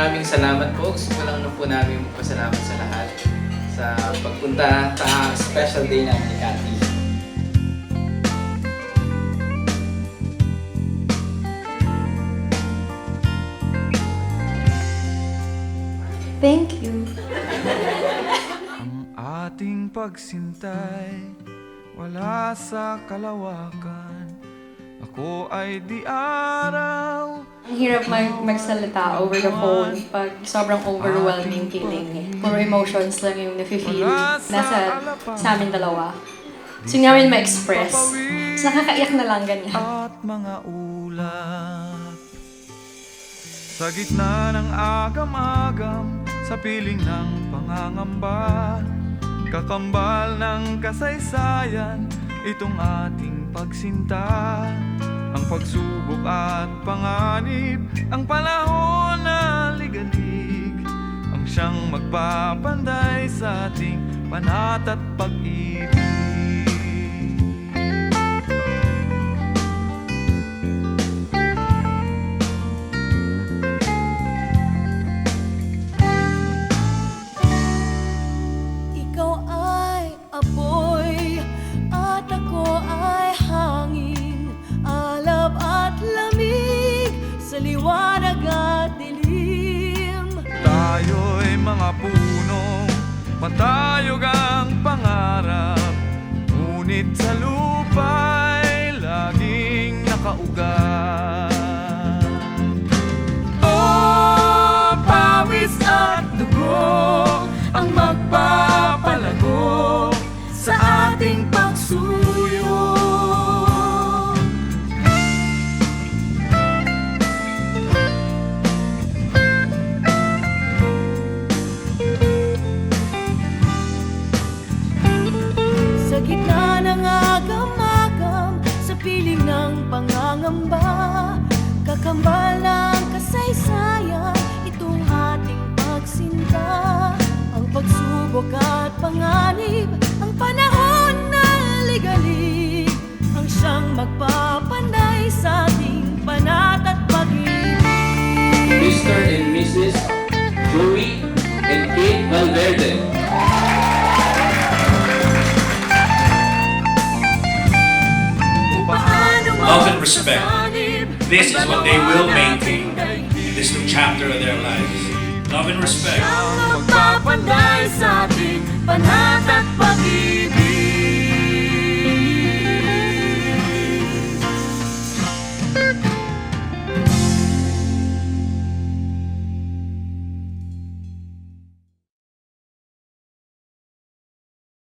maraming salamat po. Gusto ko lang na po namin magpasalamat sa lahat sa pagpunta sa special day namin ni Cathy. Thank you. Ang ating pagsintay wala sa kalawakan. Ako ay di araw. Ang hirap magsalita over the phone pag sobrang overwhelming feeling eh. Puro emotions lang yung nafe-feel. Nasa sa amin dalawa. So hindi namin ma-express. So nakakaiyak na lang ganyan. At mga ulat sa gitna ng agam-agam, sa piling ng pangangamba, kakambal ng kasaysayan, itong ating pagsinta. Ang pagsubok at panganib, ang panahon na ligalig, ang siyang magpapanday sa ating panat at pag-ibig. Ikaw ay apoy at ako ay hangin, alab at lamig sa liwanag at dilim. Tayo'y mga punong matayog ang pangarap, ngunit sa lupa'y laging nakaugat. Oh, pawis at dugo ang magpapalago sa ating pagsuyo. Sa gitna ng agam-agam, sa piling ng pangangamba, kakambal ng kasaysayan, itong ating pagsinta. Ang pagsubok at panganib, ang panahon na ligalig, ang siyang magpapanday sa ating panat at pag-ibig. Mr. and Mrs. Joey and Kate Valverde. Love and respect. This is what they will maintain in this new chapter of their lives. Love and respect. Ang magpapanday sa ating panat at pag-ibig.